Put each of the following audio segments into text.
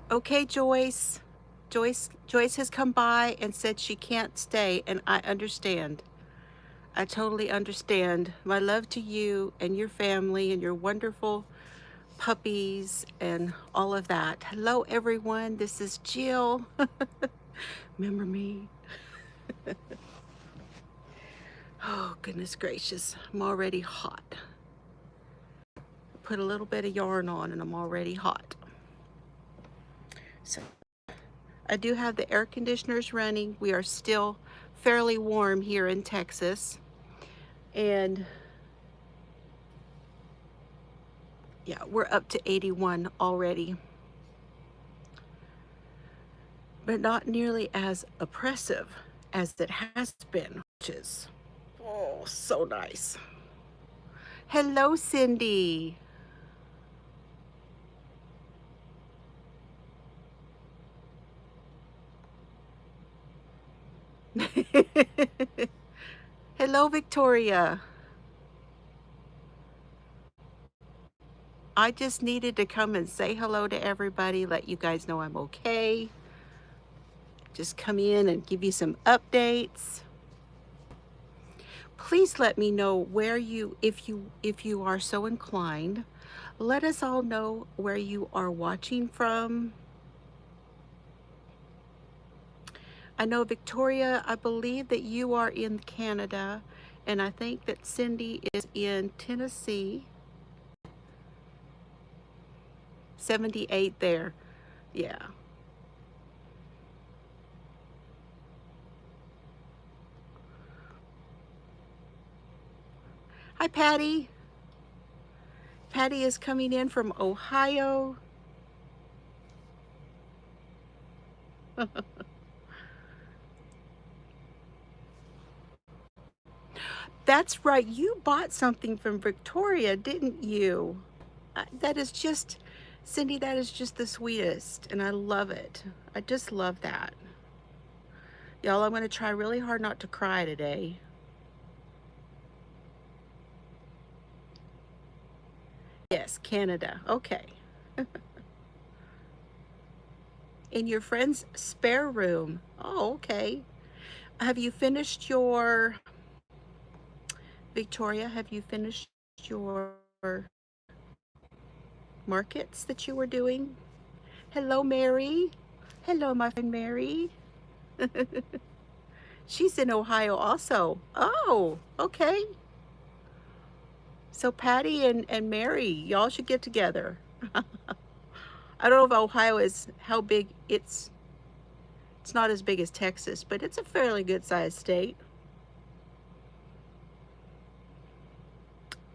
Okay, Joyce. Joyce has come by and said she can't stay, and I understand. I totally understand. My love to you and your family and your wonderful puppies and all of that. Hello, everyone. This is Jill. Remember me? Oh, goodness gracious. I'm already hot. Put a little bit of yarn on and I'm already hot. So I do have the air conditioners running. We are still fairly warm here in Texas. And yeah, we're up to 81 already. But not nearly as oppressive as it has been, which is, oh, so nice. Hello, Cindy. Hello, Victoria. I just needed to come and say hello to everybody, let you guys know I'm okay. Just come in and give you some updates. Please let me know where if you are so inclined, let us all know where you are watching from. I know, Victoria, I believe that you are in Canada, and I think that Cindy is in Tennessee. 78 there. Yeah. Hi, Patty. Patty is coming in from Ohio. That's right. You bought something from Victoria, didn't you? That is just, Cindy, that is just the sweetest, and I love it. I just love that. Y'all, I'm going to try really hard not to cry today. Yes, Canada. Okay. In your friend's spare room. Oh, okay. Have you finished your, Victoria, have you finished your markets that you were doing? Hello, Mary. Hello, my friend Mary. She's in Ohio also. Oh, okay. So Patty and Mary, y'all should get together. I don't know if Ohio is how big it's not as big as Texas, but it's a fairly good sized state.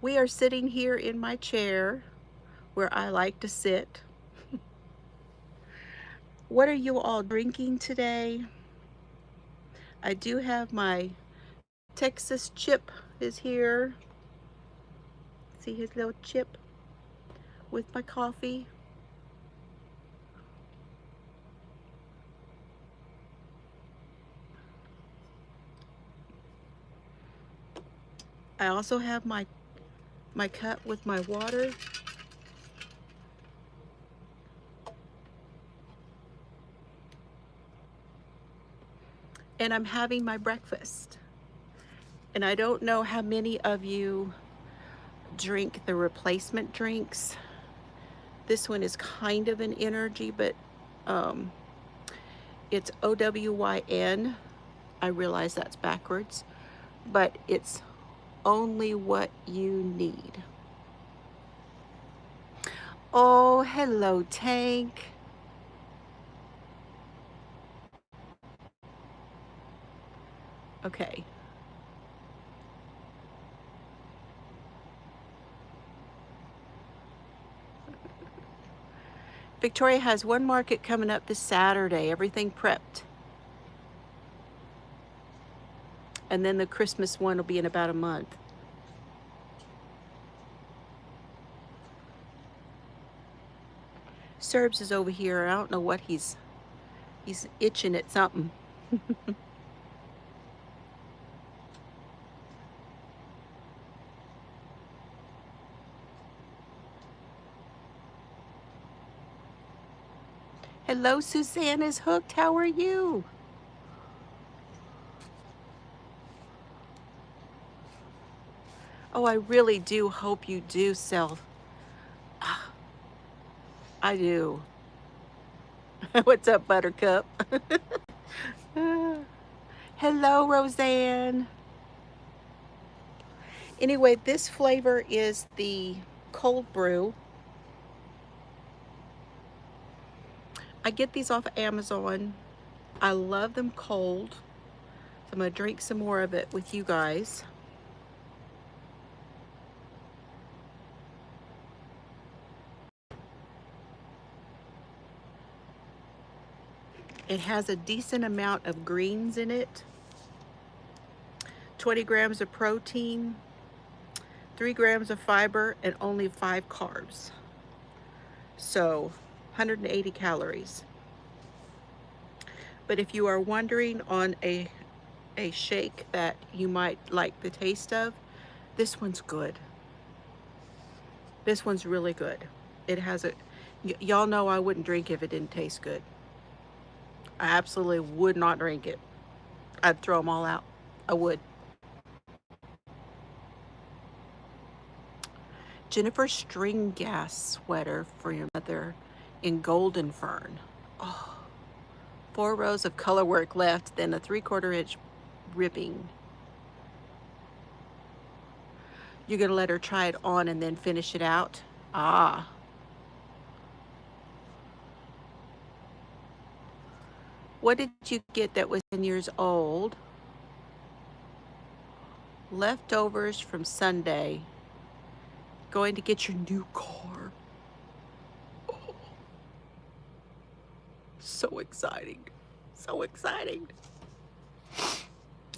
We are sitting here in my chair where I like to sit. What are you all drinking today? I do have my Texas chip is here. See his little chip with my coffee. I also have my cup with my water. And I'm having my breakfast. And I don't know how many of you drink the replacement drinks. This one is kind of an energy, but it's OWYN. I realize that's backwards, but it's only what you need. Oh, hello, Tank. Okay. Victoria has one market coming up this Saturday, everything prepped. And then the Christmas one will be in about a month. Serbs is over here. I don't know what he's itching at something. Hello, Suzanne is hooked. How are you? Oh, I really do hope you do sell. I do. What's up, Buttercup? Hello, Roseanne. Anyway, this flavor is the cold brew. I get these off of Amazon. I love them cold. So I'm going to drink some more of it with you guys. It has a decent amount of greens in it. 20 grams of protein, 3 grams of fiber, and only 5 carbs. So 180 calories. But if you are wondering on a shake that you might like the taste of, this one's good. This one's really good. It has a, y'all know I wouldn't drink if it didn't taste good. I absolutely would not drink it. I'd throw them all out. I would. Jennifer string gas sweater for your mother in golden fern. Oh, 4 rows of color work left, then a 3/4 inch ribbing. You're gonna let her try it on and then finish it out? Ah. What did you get that was 10 years old? Leftovers from Sunday. Going to get your new car. Oh, so exciting. So exciting.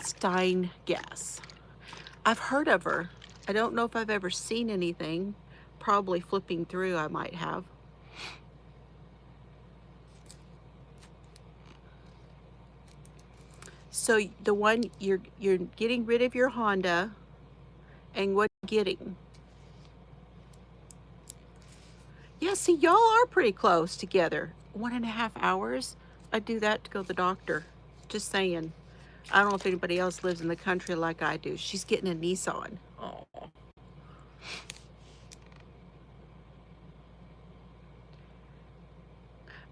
Stein Gas. I've heard of her. I don't know if I've ever seen anything. Probably flipping through I might have. So the one you're getting rid of your Honda, and what getting? Yeah, see, y'all are pretty close together. 1.5 hours. I do that to go to the doctor. Just saying. I don't know if anybody else lives in the country like I do. She's getting a Nissan. Oh.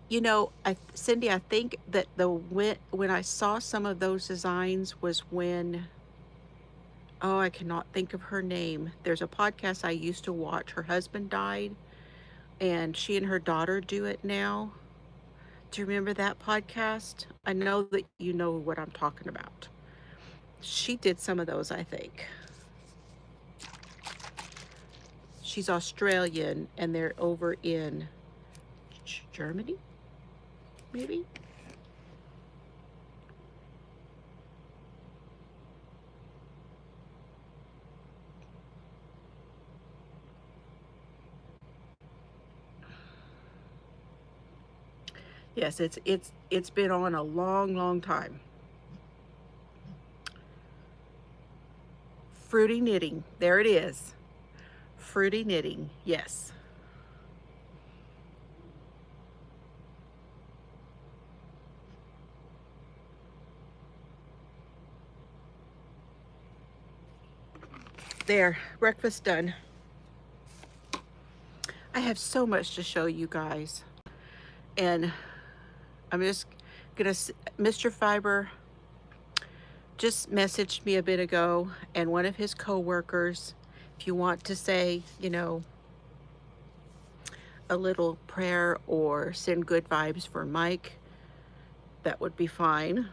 You know, Cindy, I think that when I saw some of those designs was when, oh, I cannot think of her name. There's a podcast I used to watch. Her husband died, and she and her daughter do it now. Do you remember that podcast? I know that you know what I'm talking about. She did some of those, I think. She's Australian, and they're over in Germany, maybe? Yes, it's been on a long time. Fruity knitting. There it is. Fruity knitting. Yes. There, breakfast done. I have so much to show you guys. And I'm just gonna, Mr. Fiber just messaged me a bit ago, and one of his co-workers, if you want to say, you know, a little prayer or send good vibes for Mike, that would be fine.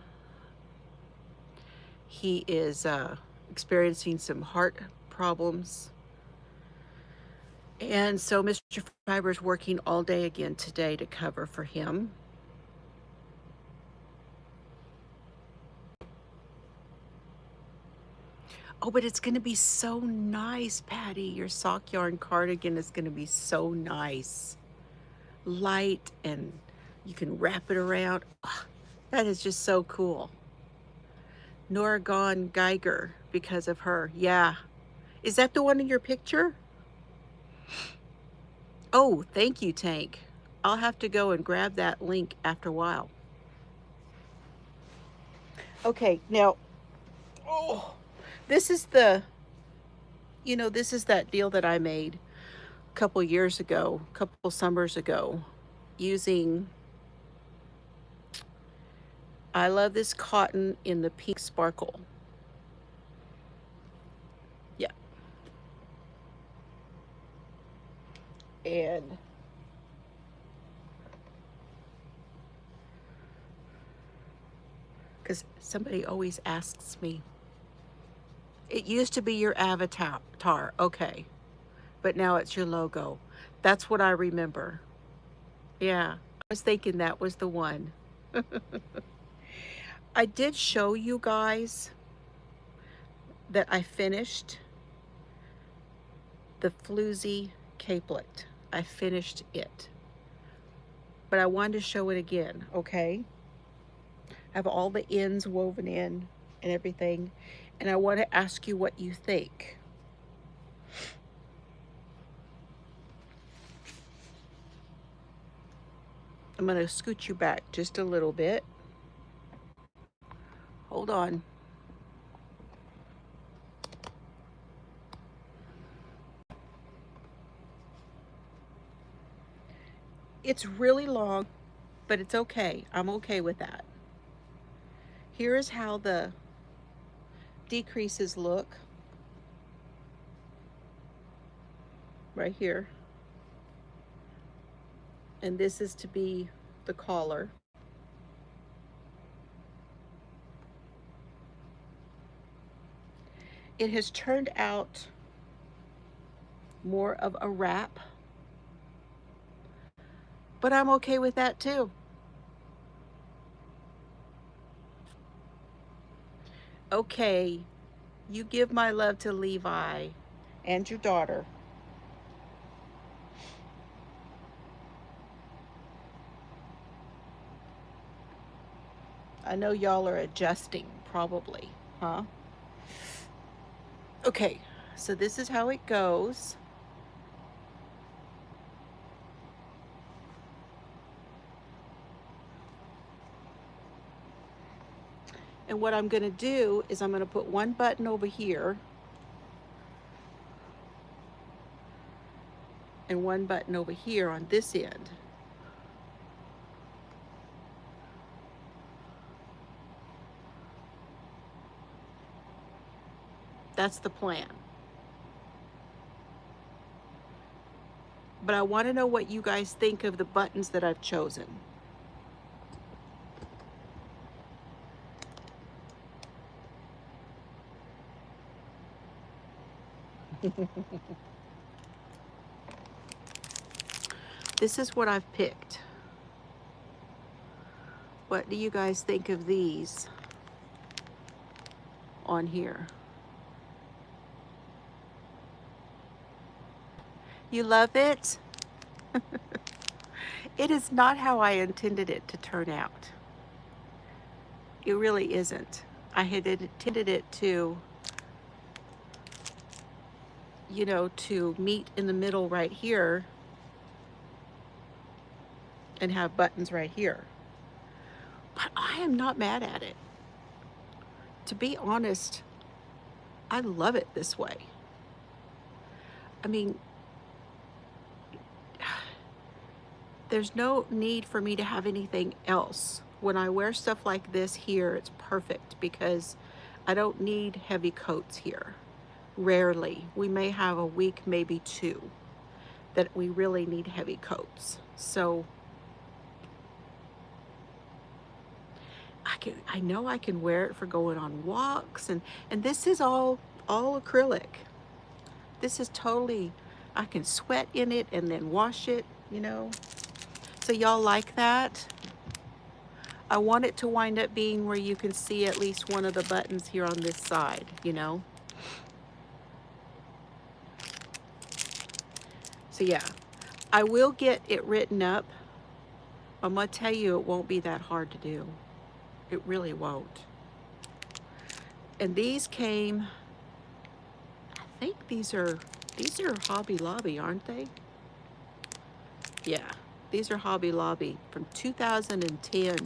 He is experiencing some heart problems. And so Mr. Fiber is working all day again today to cover for him. Oh, but it's going to be so nice, Patty. Your sock yarn cardigan is going to be so nice. Light, and you can wrap it around. Oh, that is just so cool. Nora Gone Geiger, because of her. Yeah. Is that the one in your picture? Oh, thank you, Tank. I'll have to go and grab that link after a while. Okay, now, oh, this is the, you know, this is that deal that I made a couple years ago, a couple summers ago, using, I love this cotton in the pink sparkle. Yeah. And because somebody always asks me, it used to be your avatar, okay, but now it's your logo. That's what I remember. Yeah, I was thinking that was the one. I did show you guys that I finished the Floozie capelet. I finished it, but I wanted to show it again, okay? I have all the ends woven in and everything, and I want to ask you what you think. I'm going to scoot you back just a little bit. Hold on. It's really long, but it's okay. I'm okay with that. Here is how the decreases look. Right here. And this is to be the collar. It has turned out more of a wrap, but I'm okay with that too. Okay, you give my love to Levi and your daughter. I know y'all are adjusting, probably, huh? Okay, so this is how it goes. And what I'm going to do is I'm going to put one button over here and one button over here on this end. That's the plan. But I want to know what you guys think of the buttons that I've chosen. This is what I've picked. What do you guys think of these on here? You love it? It is not how I intended it to turn out. It really isn't. I had intended it to, you know, to meet in the middle right here and have buttons right here. But I am not mad at it. To be honest, I love it this way. I mean, there's no need for me to have anything else. When I wear stuff like this here, it's perfect because I don't need heavy coats here. Rarely. We may have a week, maybe two, that we really need heavy coats. So I know I can wear it for going on walks, and this is all acrylic. This is totally, I can sweat in it and then wash it, you know. So y'all like that? I want it to wind up being where you can see at least one of the buttons here on this side, you know. So yeah, I will get it written up. I'm gonna tell you, it won't be that hard to do. It really won't. And these came, I think these are Hobby Lobby, aren't they? Yeah, These are Hobby Lobby from 2010.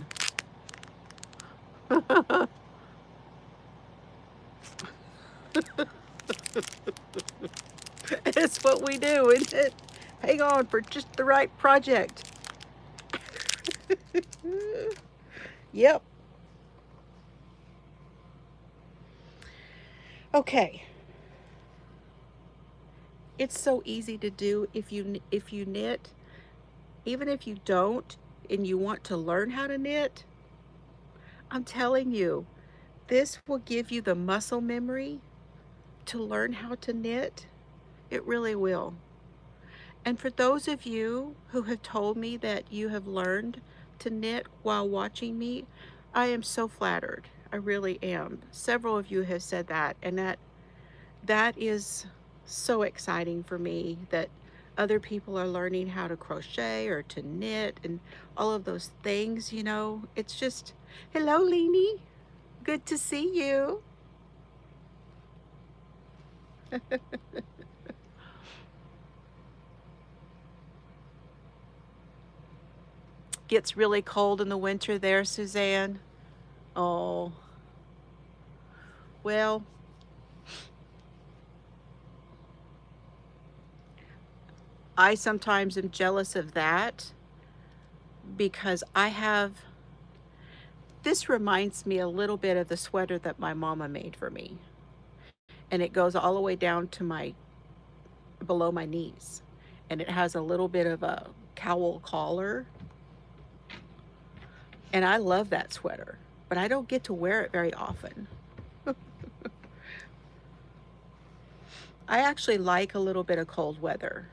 It's what we do, isn't it? Hang on for just the right project. Yep. Okay. It's so easy to do if you knit. Even if you don't and you want to learn how to knit, I'm telling you, this will give you the muscle memory to learn how to knit. It really will. And for those of you who have told me that you have learned to knit while watching me, I am so flattered. I really am. Several of you have said that, and that is so exciting for me that other people are learning how to crochet or to knit and all of those things, you know. It's just, hello, Leanie. Good to see you. Gets really cold in the winter there, Suzanne. Oh, well, I sometimes am jealous of that because this reminds me a little bit of the sweater that my mama made for me. And it goes all the way down to below my knees. And it has a little bit of a cowl collar. And I love that sweater, but I don't get to wear it very often. I actually like a little bit of cold weather.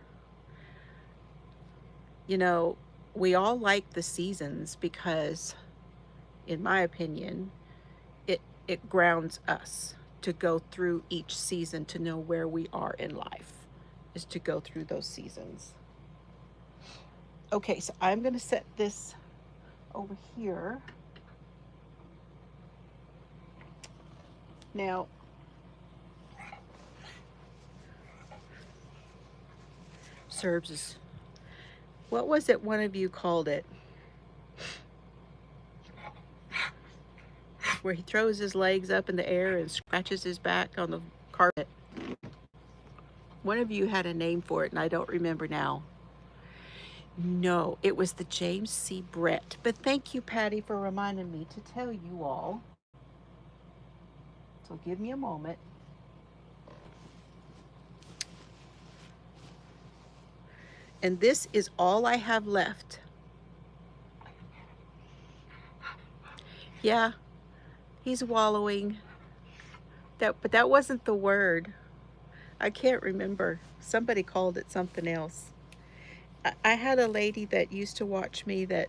You know, we all like the seasons because, in my opinion, it grounds us to go through each season to know where we are in life, is to go through those seasons. Okay, so I'm going to set this over here. Now, serves as, what was it one of you called it? Where he throws his legs up in the air and scratches his back on the carpet. One of you had a name for it, and I don't remember now. No, it was the James C. Brett. But thank you, Patty, for reminding me to tell you all. So give me a moment. And this is all I have left. Yeah, he's wallowing. But that wasn't the word. I can't remember. Somebody called it something else. I had a lady that used to watch me that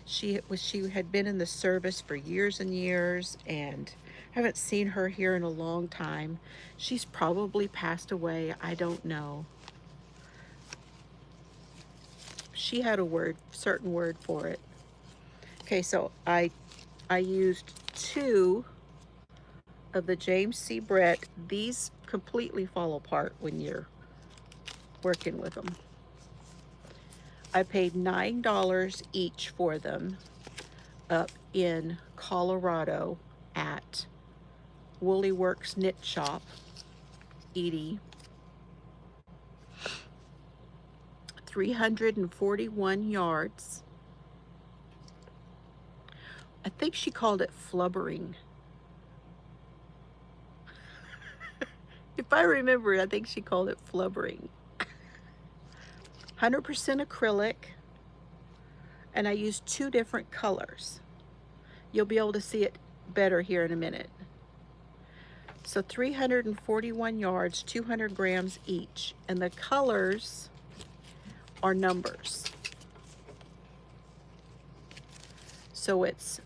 she had been in the service for years and years, and I haven't seen her here in a long time. She's probably passed away. I don't know. She had a certain word for it. Okay, so I used 2 of the James C. Brett. These completely fall apart when you're working with them. I paid $9 each for them up in Colorado at Woolly Works Knit Shop, Edie. 341 yards. I think she called it flubbering. If I remember, I think she called it flubbering. 100% acrylic, and I used 2 different colors. You'll be able to see it better here in a minute. So 341 yards, 200 grams each, and the colors are numbers. So it's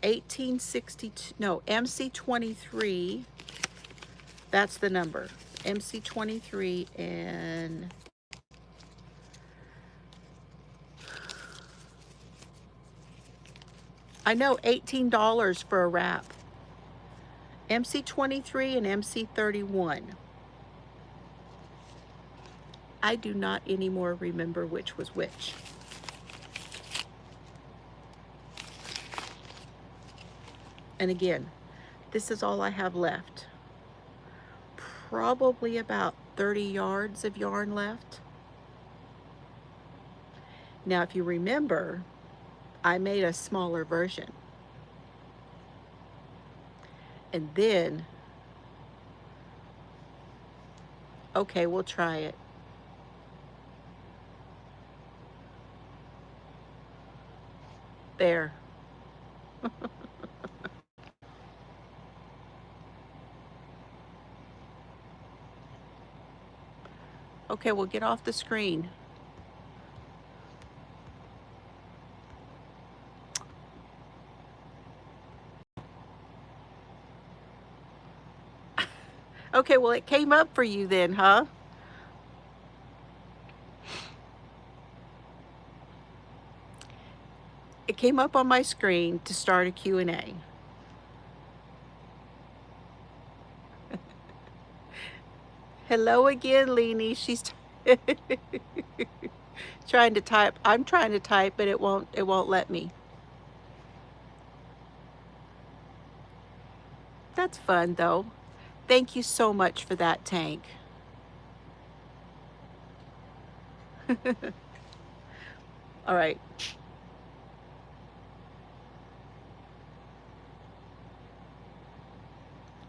1862, no, MC23, that's the number, MC23, and I know $18 for a wrap. MC23 and MC31. I do not anymore remember which was which. And again, this is all I have left. Probably about 30 yards of yarn left. Now, if you remember, I made a smaller version. And then, okay, we'll try it. There. Okay, we'll get off the screen. Okay, well, it came up for you then, huh? It came up on my screen to start a Q&A. Hello again, Leanie. She's trying to type. I'm trying to type, but it won't let me. That's fun though. Thank you so much for that, Tank. All right.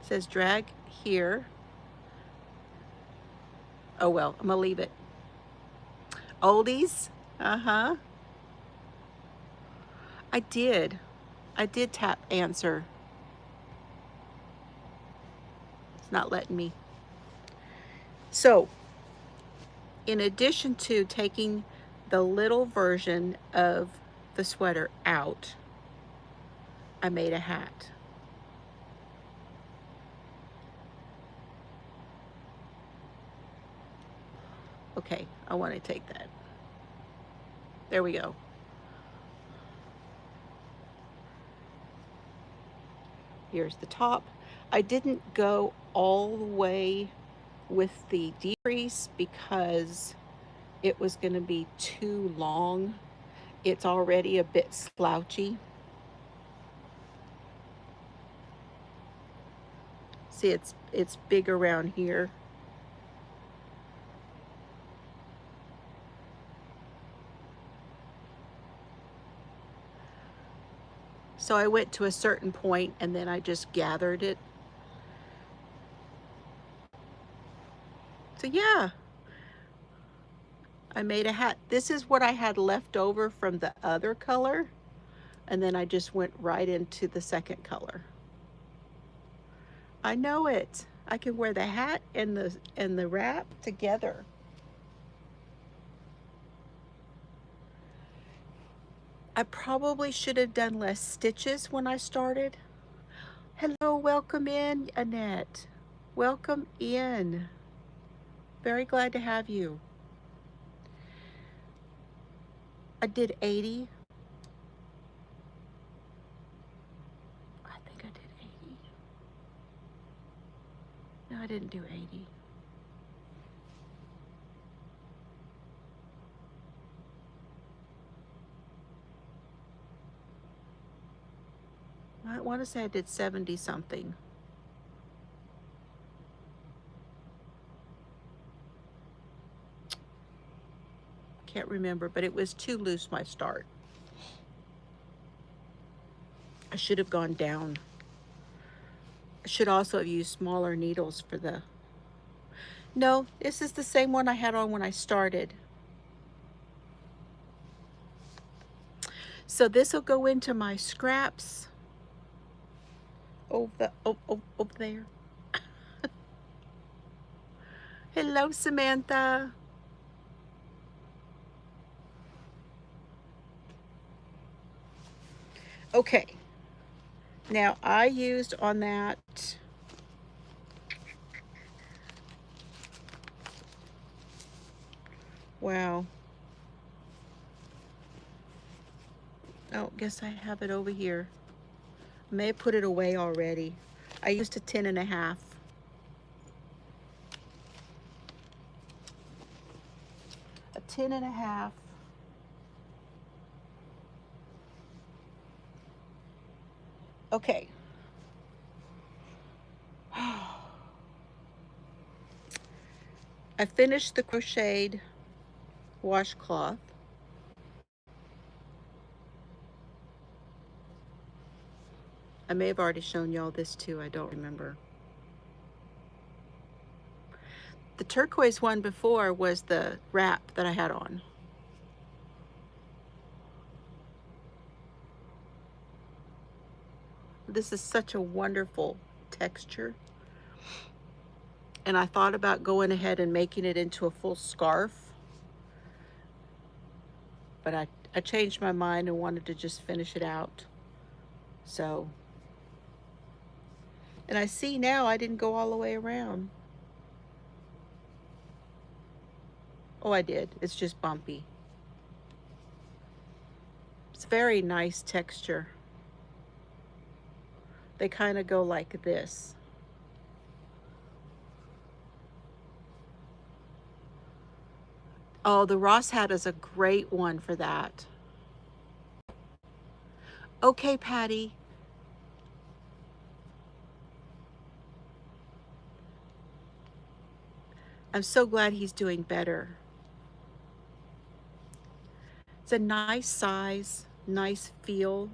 It says drag here. Oh well, I'm gonna leave it. Oldies? Uh-huh. I did tap answer. It's not letting me. So, in addition to taking the little version of the sweater out, I made a hat. Okay, I want to take that. There we go. Here's the top. I didn't go all the way with the decrease because it was going to be too long. It's already a bit slouchy. See, it's big around here. So I went to a certain point and then I just gathered it. So yeah, I made a hat. This is what I had left over from the other color. And then I just went right into the second color. I know it. I can wear the hat and the wrap together. I probably should have done less stitches when I started. Hello, welcome in, Annette. Welcome in. Very glad to have you. I did 80. I think I did 80. No, I didn't do 80. I want to say I did 70 something. Can't remember, but it was too loose my start. I should have gone down. I should also have used smaller needles for the... No, this is the same one I had on when I started. So this will go into my scraps over there. Hello, Samantha. Okay. Now I used on that wow. Oh, guess I have it over here. I may have put it away already. I used a 10.5. 10 and a half. Okay. I finished the crocheted washcloth. I may have already shown y'all this too, I don't remember. The turquoise one before was the wrap that I had on. This is such a wonderful texture. And I thought about going ahead and making it into a full scarf, but I changed my mind and wanted to just finish it out. So, and I see now I didn't go all the way around. Oh, I did. It's just bumpy. It's very nice texture. They kind of go like this. Oh, the Ross hat is a great one for that. Okay, Patty. I'm so glad he's doing better. It's a nice size, nice feel.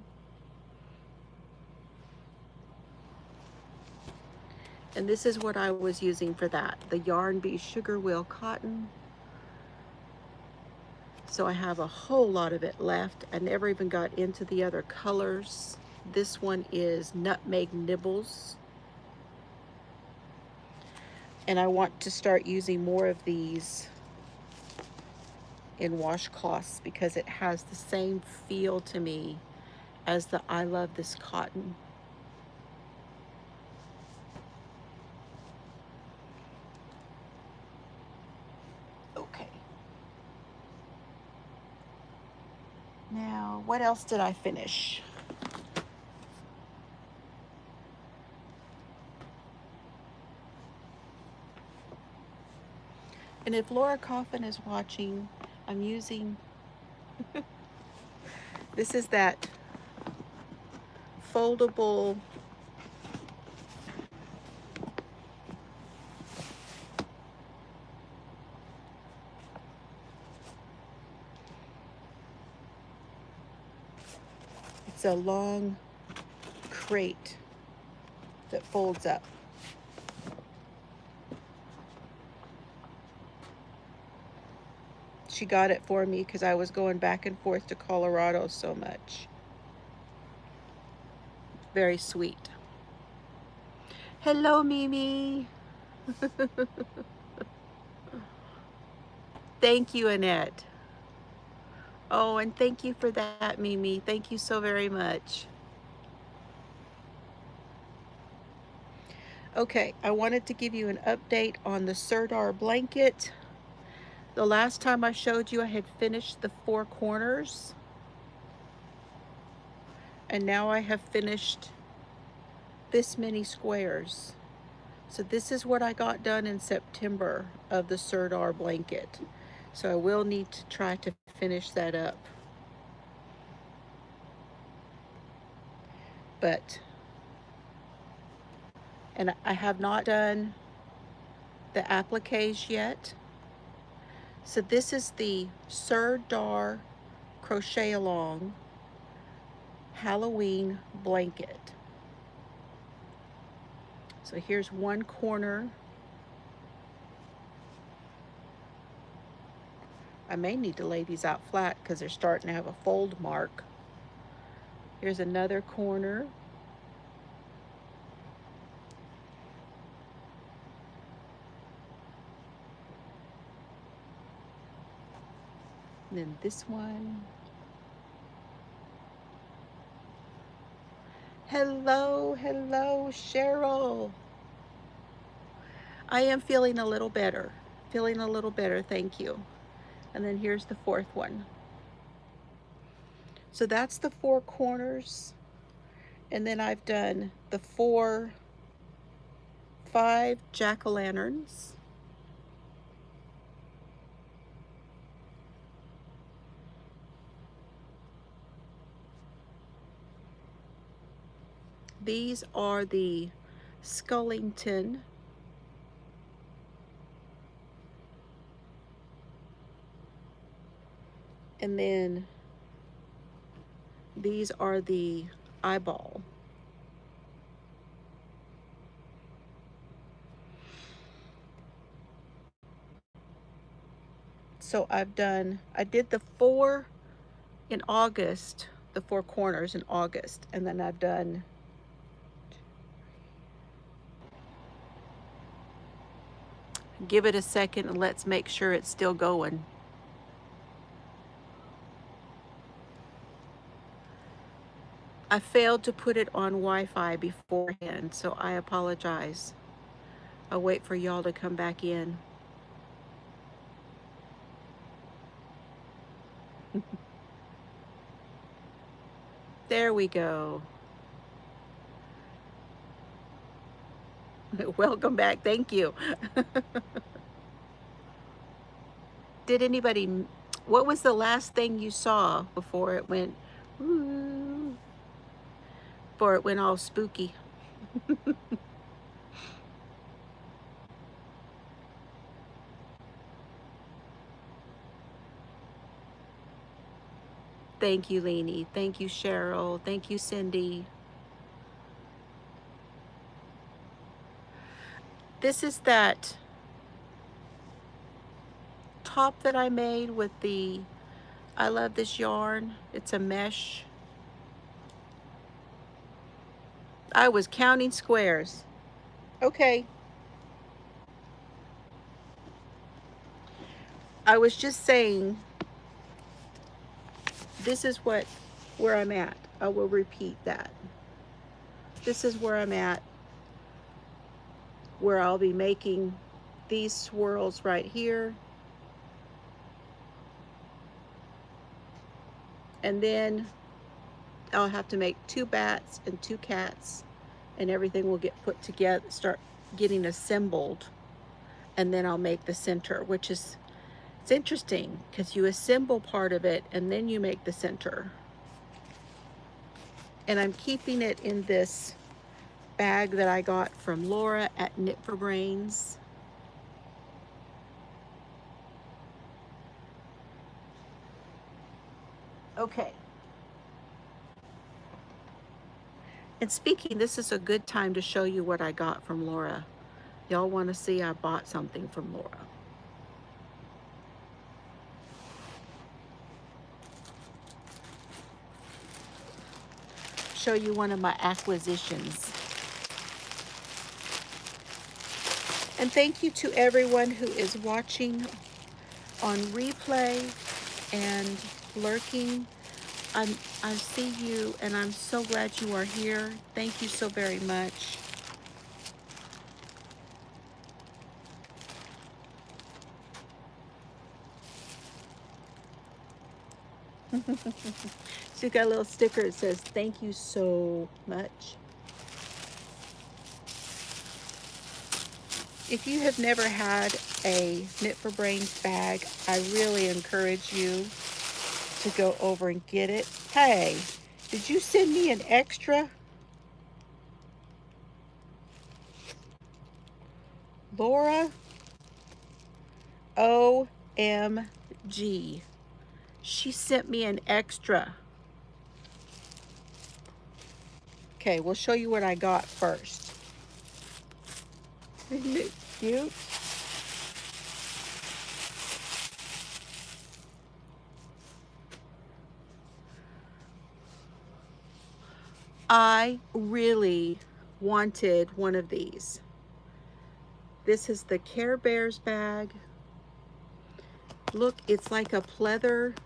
And this is what I was using for that, the Yarn Bee Sugar Wheel Cotton. So I have a whole lot of it left. I never even got into the other colors. This one is Nutmeg Nibbles. And I want to start using more of these in washcloths because it has the same feel to me as the I Love This Cotton. Okay. Now, what else did I finish? And if Laura Coffin is watching, I'm using, this is that foldable it's a long crate that folds up. She got it for me because I was going back and forth to Colorado so much. Very sweet. Hello, Mimi. Thank you, Annette. Oh, and thank you for that, Mimi. Thank you so very much. Okay, I wanted to give you an update on the Sirdar blanket. The last time I showed you, I had finished the 4 corners. And now I have finished this many squares. So this is what I got done in September of the Sirdar blanket. So I will need to try to finish that up. And I have not done the appliques yet. So this is the Sirdar Crochet Along Halloween blanket. So here's one corner. I may need to lay these out flat because they're starting to have a fold mark. Here's another corner. And then this one. Hello, hello, Cheryl. I am feeling a little better. Feeling a little better, thank you. And then here's the 4th one. So that's the 4 corners. And then I've done the 5 jack-o'-lanterns. These are the Scullington. And then these are the eyeball. So I did the 4 in August, the 4 corners in August, and then I've done give it a second and let's make sure it's still going. I failed to put it on Wi-Fi beforehand, so I apologize. I'll wait for y'all to come back in. There we go. Welcome back. Thank you. Did anybody, what was the last thing you saw before it went, ooh, before it went all spooky? Thank you, Lainey. Thank you, Cheryl. Thank you, Cindy. This is that top that I made with the, I love this yarn. It's a mesh. I was counting squares. Okay. I was just saying, this is where I'm at. I will repeat that. This is where I'm at, where I'll be making these swirls right here. And then I'll have to make 2 bats and 2 cats, and everything will get put together, start getting assembled. And then I'll make the center, which is, it's interesting because you assemble part of it and then you make the center. And I'm keeping it in this bag that I got from Laura at Knit for Brains. Okay. And speaking, this is a good time to show you what I got from Laura. Y'all want to see I bought something from Laura. Show you one of my acquisitions. And thank you to everyone who is watching on replay and lurking. I see you, and I'm so glad you are here. Thank you so very much. She's got a little sticker that says, thank you so much. If you have never had a Knit for Brains bag, I really encourage you to go over and get it. Hey, did you send me an extra? Laura? OMG. She sent me an extra. Okay, we'll show you what I got first. Isn't it cute? I really wanted one of these. This is the Care Bears bag. Look, it's like a pleather.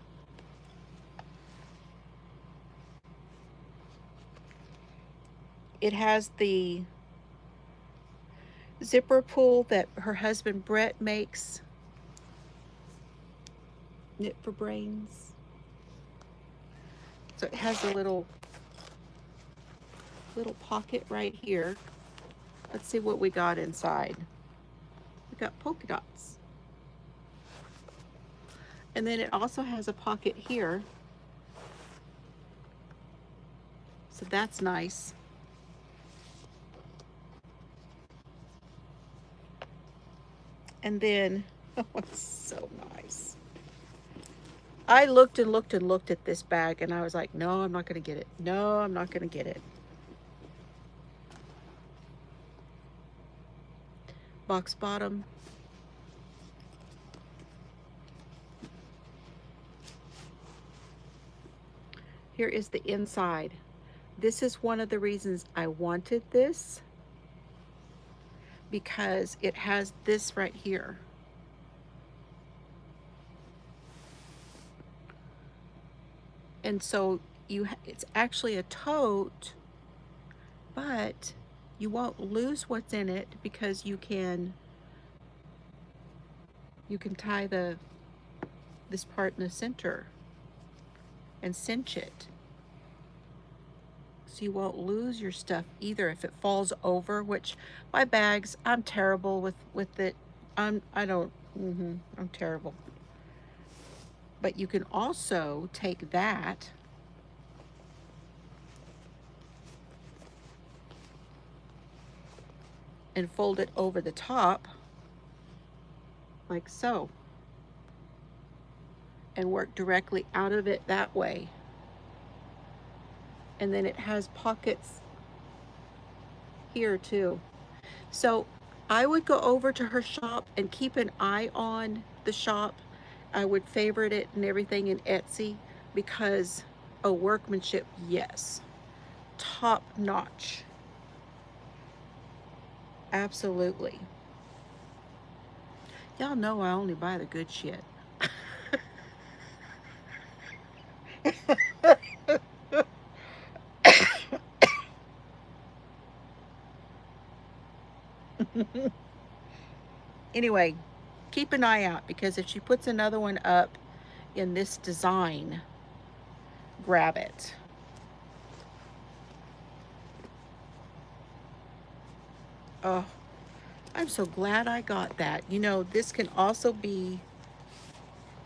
It has the zipper pull that her husband Brett makes. Knit for Brains. So it has a little pocket right here. Let's see what we got inside. We got polka dots. And then it also has a pocket here. So that's nice. And then, oh, it's so nice. I looked and looked and looked at this bag and I was like, no, I'm not going to get it. No, I'm not going to get it. Box bottom. Here is the inside. This is one of the reasons I wanted this, because it has this right here. And so it's actually a tote, but you won't lose what's in it because you can tie this part in the center and cinch it. So you won't lose your stuff either if it falls over, which my bags, I'm terrible with it. I'm terrible. But you can also take that and fold it over the top like so, and work directly out of it that way. And then it has pockets here too. So I would go over to her shop and keep an eye on the shop. I would favorite it and everything in Etsy, because workmanship, yes, top notch, absolutely. Y'all know I only buy the good shit. Anyway, keep an eye out, because if she puts another one up in this design, grab it. Oh, I'm so glad I got that. You know, this can also be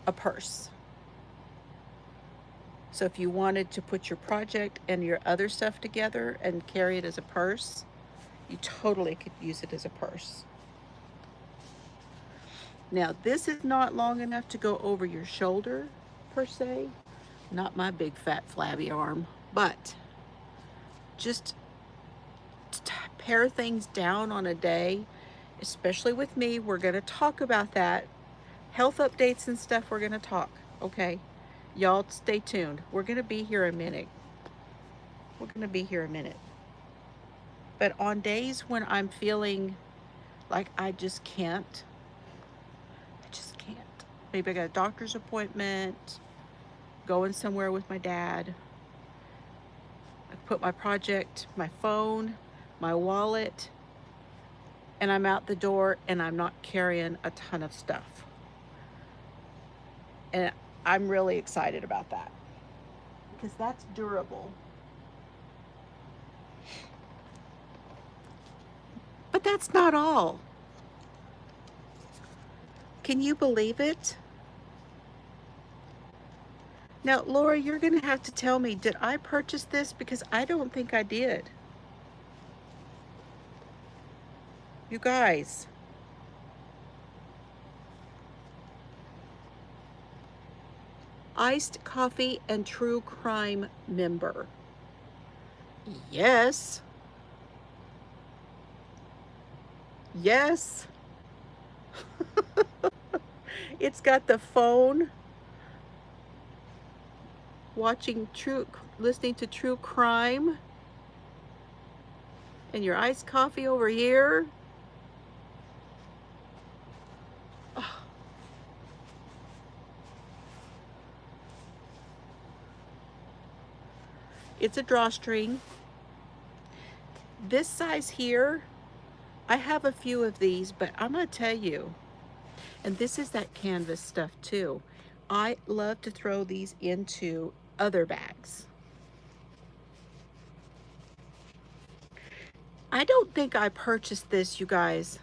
a purse. So if you wanted to put your project and your other stuff together and carry it as a purse, you totally could use it as a purse. Now, this is not long enough to go over your shoulder, per se. Not my big, fat, flabby arm. But just to pare things down on a day, especially with me, we're going to talk about that. Health updates and stuff, we're going to talk, okay? Y'all stay tuned. We're going to be here a minute. We're going to be here a minute. But on days when I'm feeling like I just can't, maybe I got a doctor's appointment, going somewhere with my dad, I put my project, my phone, my wallet, and I'm out the door and I'm not carrying a ton of stuff. And I'm really excited about that, because that's durable. But that's not all. Can you believe it? Now, Laura, you're going to have to tell me, did I purchase this? Because I don't think I did. You guys. Iced coffee and true crime member. Yes. Yes. It's got the phone, listening to true crime, and your iced coffee over here. Oh. It's a drawstring. This size here, I have a few of these, but I'm gonna tell you, and this is that canvas stuff too. I love to throw these into other bags. I don't think I purchased this, you guys.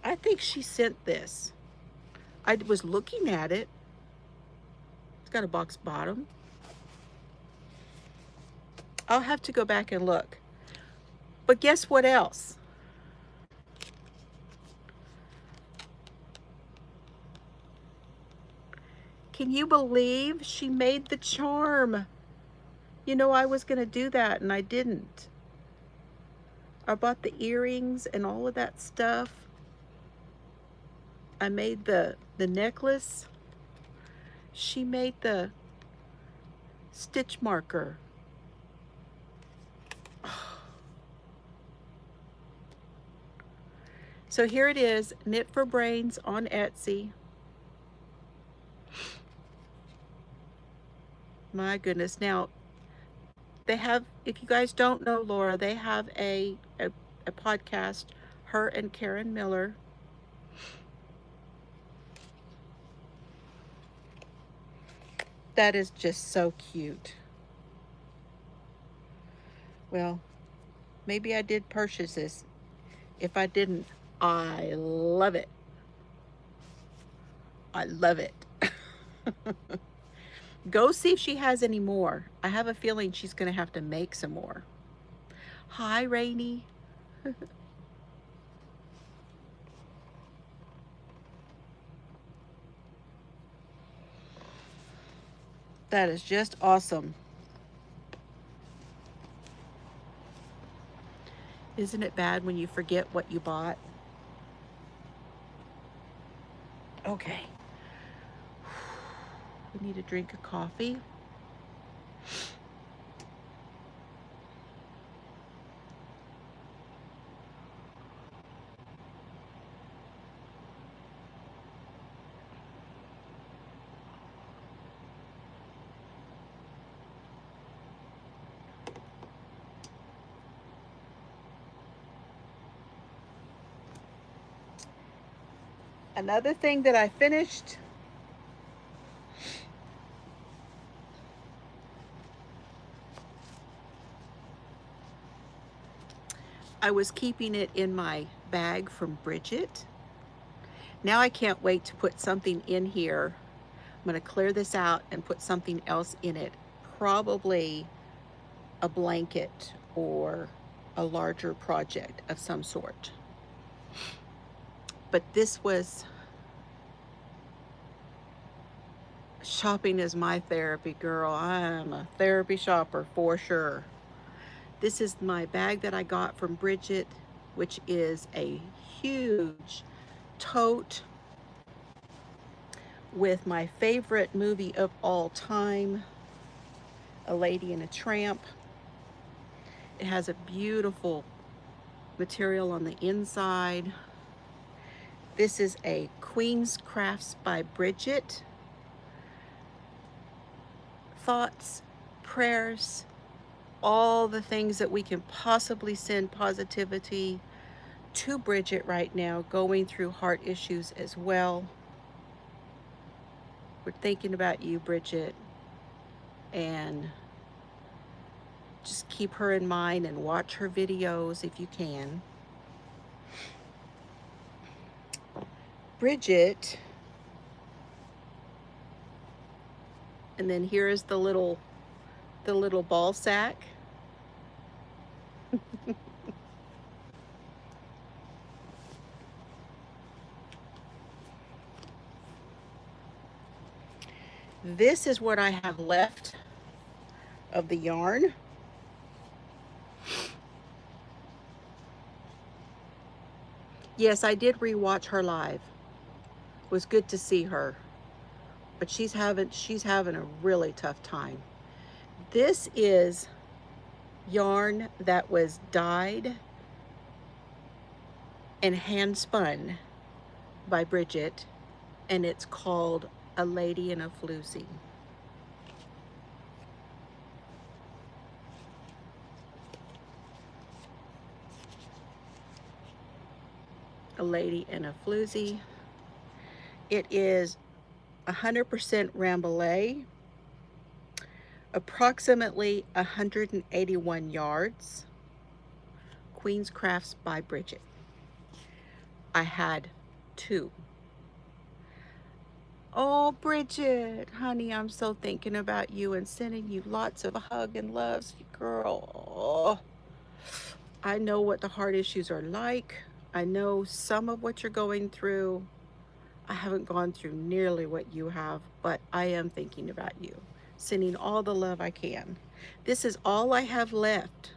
I think she sent this. I was looking at it. It's got a box bottom. I'll have to go back and look. But guess what else? Can you believe she made the charm? You know, I was going to do that and I didn't. I bought the earrings and all of that stuff. I made the necklace. She made the stitch marker. So here it is, Knit for Brains on Etsy. My goodness. Now, they have, if you guys don't know Laura, they have a podcast, her and Karen Miller. That is just so cute. Well, maybe I did purchase this. If I didn't, I love it. I love it. Go see if she has any more. I have a feeling she's going to have to make some more. Hi, Rainy. That is just awesome. Isn't it bad when you forget what you bought? Okay. We need a drink of coffee. Another thing that I finished, I was keeping it in my bag from Bridget. Now I can't wait to put something in here. I'm going to clear this out and put something else in it. Probably a blanket or a larger project of some sort. But this was, shopping is my therapy, girl. I'm a therapy shopper for sure. This is my bag that I got from Bridget, which is a huge tote with my favorite movie of all time, A Lady and a Tramp. It has a beautiful material on the inside. This is a Queen's Crafts by Bridget. Thoughts, prayers, all the things that we can possibly send positivity to Bridget right now, going through heart issues as well. We're thinking about you, Bridget, and just keep her in mind and watch her videos if you can. Bridget, and then here is the little ball sack. This is what I have left of the yarn. Yes, I did rewatch her live. It was good to see her, but she's having a really tough time. This is yarn that was dyed and hand spun by Bridget, and it's called A Lady in a Floozie. A Lady in a Floozie. It is 100% Rambouillet, approximately 181 yards. Queen's Crafts by Bridget. I had 2. Oh, Bridget, honey, I'm so thinking about you and sending you lots of hug and loves, girl. Oh, I know what the heart issues are like. I know some of what you're going through. I haven't gone through nearly what you have, but I am thinking about you, sending all the love I can. This is all I have left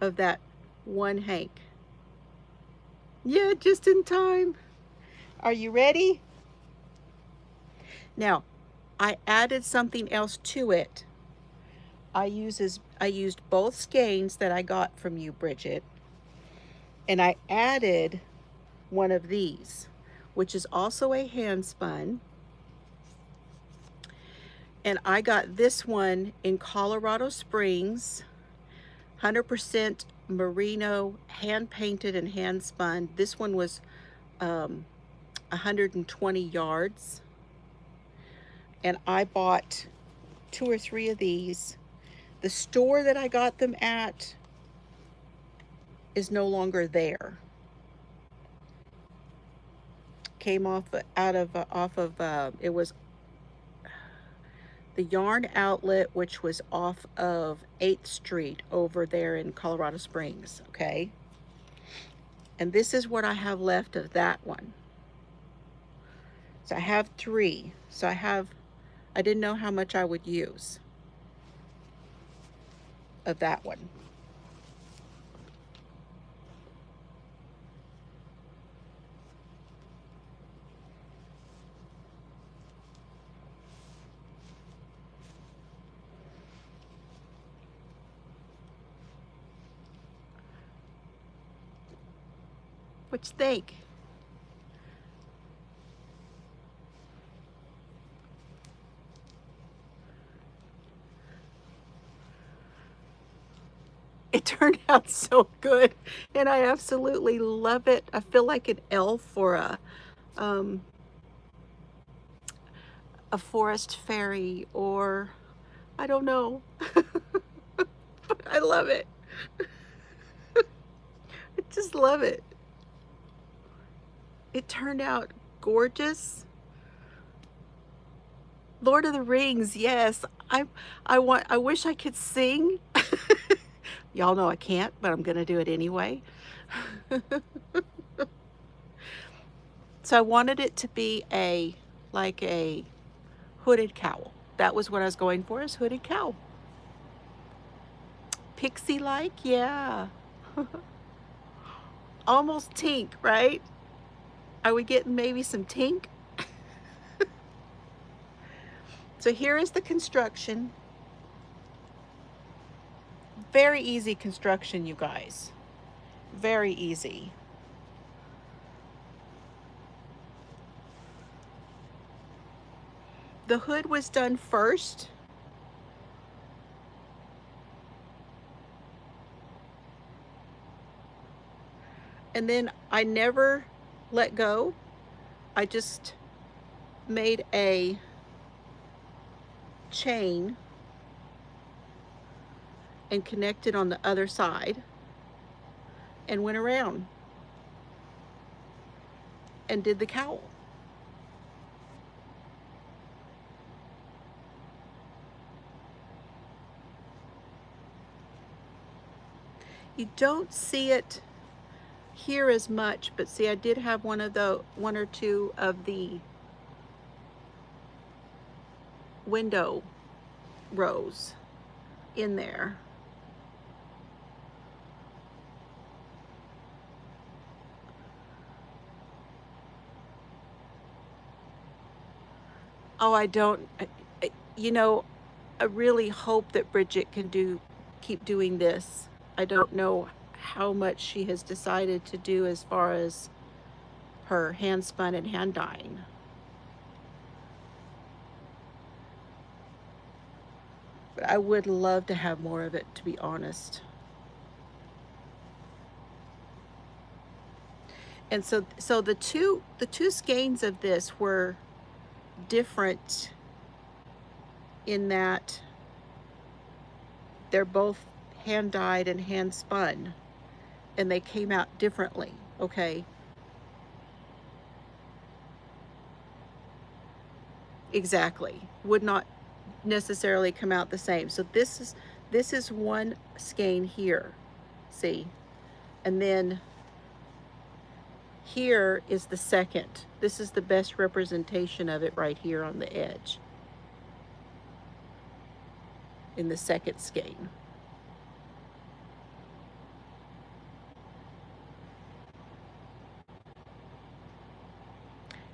of that one Hank. Yeah, just in time. Are you ready? Now, I added something else to it. I used both skeins that I got from you, Bridget, and I added one of these, which is also a hand spun. And I got this one in Colorado Springs, 100% merino, hand painted and hand spun. This one was 120 yards. And I bought 2 or 3 of these. The store that I got them at is no longer there. Came off it was the yarn outlet, which was off of 8th Street over there in Colorado Springs, okay? And this is what I have left of that one. So I have 3. So I didn't know how much I would use of that one. What you think? It turned out so good, and I absolutely love it. I feel like an elf or a forest fairy, or I don't know. But I love it. I just love it. It turned out gorgeous. Lord of the Rings, yes. I wish I could sing. Y'all know I can't, but I'm gonna do it anyway. So I wanted it to be like a hooded cowl. That was what I was going for, is hooded cowl. Pixie-like, yeah. Almost Tink, right? Are we getting maybe some Tink? So here is the construction. Very easy construction, you guys. Very easy. The hood was done first. And then I never let go. I just made a chain and connected on the other side and went around and did the cowl. You don't see it here as much, but see, I did have one or two of the window rows in there. Oh, I don't, you know, I really hope that Bridget can keep doing this. I don't know how much she has decided to do as far as her hand spun and hand dyeing. But I would love to have more of it, to be honest. And so the two skeins of this were different in that they're both hand dyed and hand spun, and they came out differently, okay? Exactly. Would not necessarily come out the same. So this is one skein here. See? And then here is the second. This is the best representation of it right here on the edge in the second skein.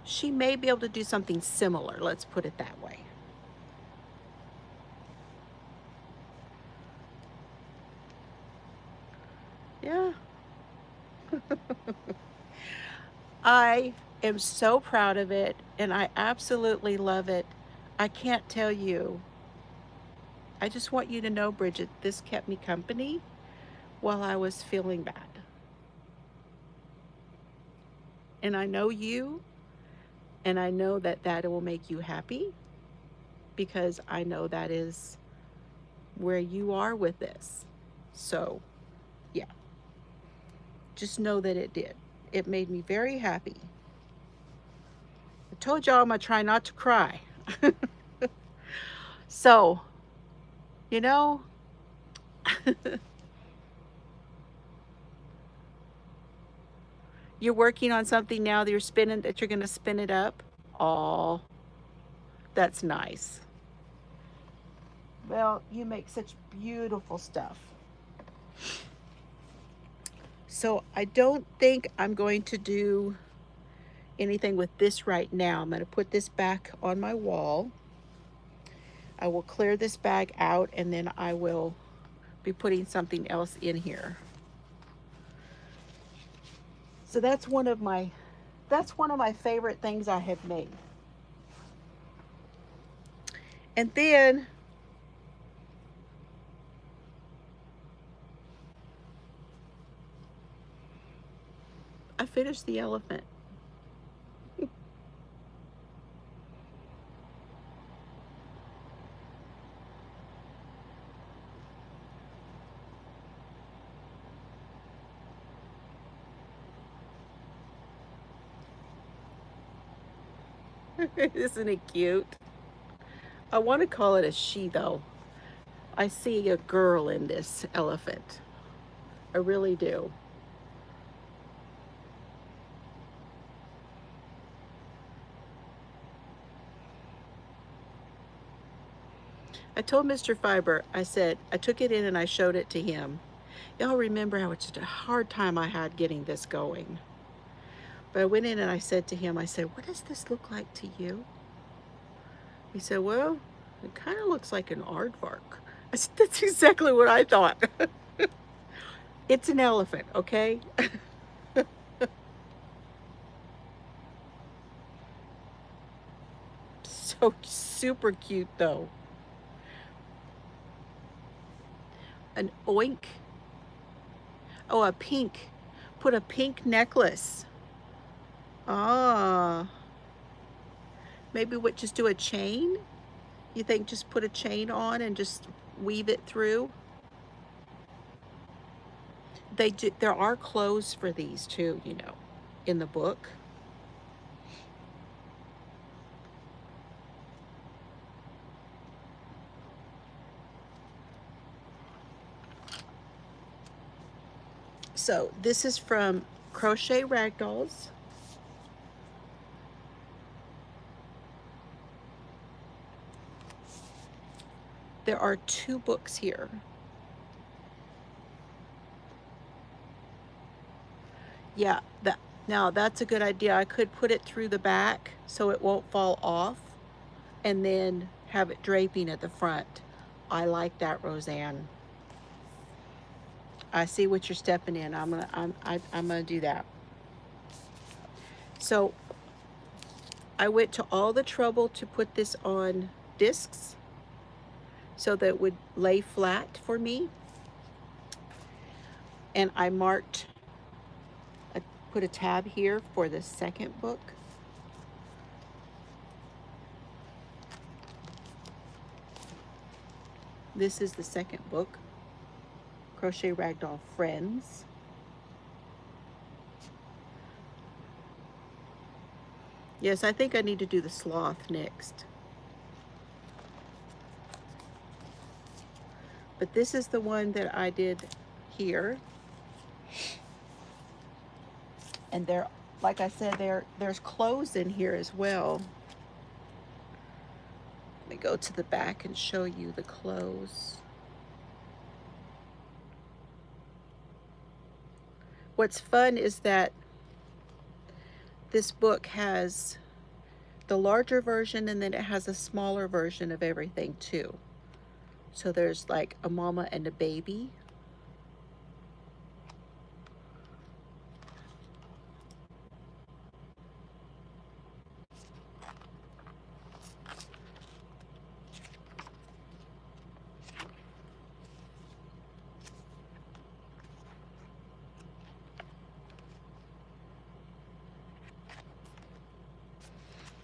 She may be able to do something similar, let's put it that way. Yeah. I am so proud of it, and I absolutely love it. I can't tell you. I just want you to know, Bridget, this kept me company while I was feeling bad. And I know you, and I know that that will make you happy, because I know that is where you are with this. So, yeah. Just know that it did. It made me very happy. I told y'all I'm gonna try not to cry. So, you know, you're working on something now that you're gonna spin it up. Oh, that's nice. Well, you make such beautiful stuff. So I don't think I'm going to do anything with this right now. I'm going to put this back on my wall. I will clear this bag out, and then I will be putting something else in here. So that's one of my favorite things I have made. And then I finished the elephant. Isn't it cute? I want to call it a she, though. I see a girl in this elephant. I really do. I told Mr. Fiber, I said, I took it in and I showed it to him. Y'all remember how it's such a hard time I had getting this going. But I went in and I said to him, I said, what does this look like to you? He said, well, it kind of looks like an aardvark. I said, that's exactly what I thought. It's an elephant, okay? So super cute, though. An oink. Oh, a pink. Put a pink necklace. Ah. Maybe what, just do a chain? You think just put a chain on and just weave it through? They do, there are clothes for these too, you know, in the book. So this is from Crochet Ragdolls. There are 2 books here. Yeah, now that's a good idea. I could put it through the back so it won't fall off, and then have it draping at the front. I like that, Roseanne. I see what you're stepping in. I'm gonna do that. So I went to all the trouble to put this on discs so that it would lay flat for me. And I marked, I put a tab here for the second book. This is the second book, Crochet Ragdoll Friends. Yes, I think I need to do the sloth next. But this is the one that I did here. And there, like I said, there's clothes in here as well. Let me go to the back and show you the clothes. What's fun is that this book has the larger version, and then it has a smaller version of everything too. So there's like a mama and a baby.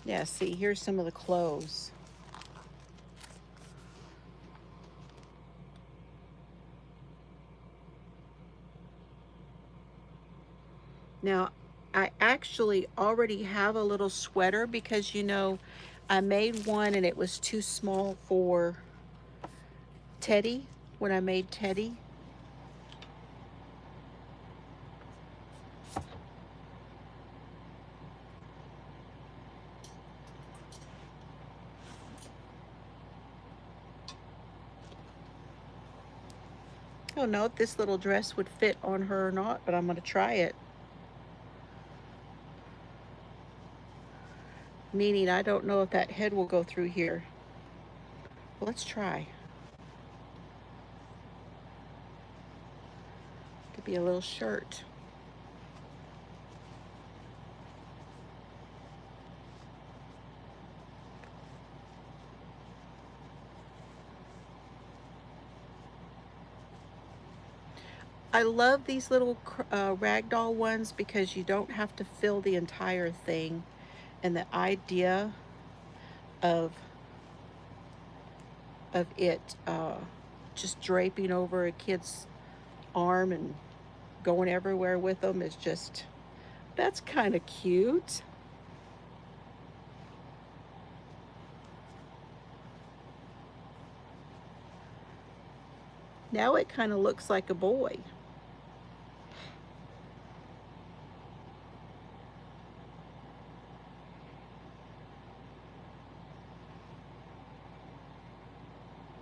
Yeah, see, here's some of the clothes. Now, I actually already have a little sweater because, you know, I made one and it was too small for Teddy when I made Teddy. I don't know if this little dress would fit on her or not, but I'm going to try it. Meaning I don't know if that head will go through here. Let's try. Could be a little shirt. I love these little ragdoll ones because you don't have to fill the entire thing. And the idea of it just draping over a kid's arm and going everywhere with them is just, that's kind of cute. Now it kind of looks like a boy.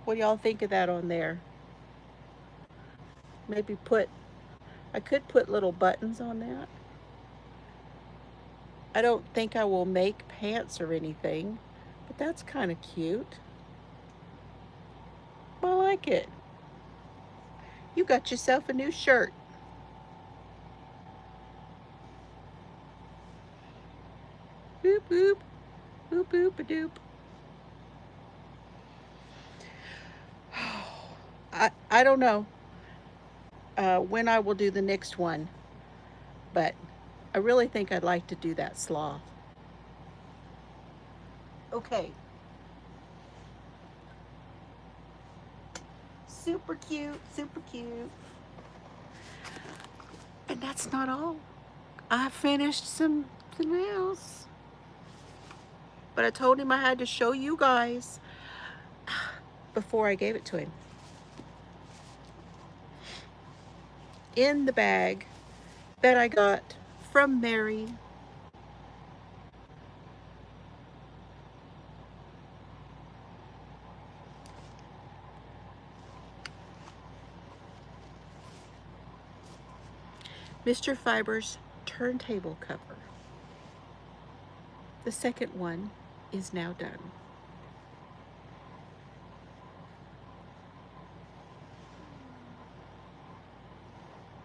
What do y'all think of that on there? Maybe I could put little buttons on that. I don't think I will make pants or anything, but that's kind of cute. I like it. You got yourself a new shirt. Boop, boop. Boop, boop, a doop. I don't know when I will do the next one, but I really think I'd like to do that sloth. Okay. Super cute, super cute. And that's not all. I finished something else. But I told him I had to show you guys before I gave it to him. In the bag that I got from Mary. Mr. Fiber's turntable cover. The second one is now done.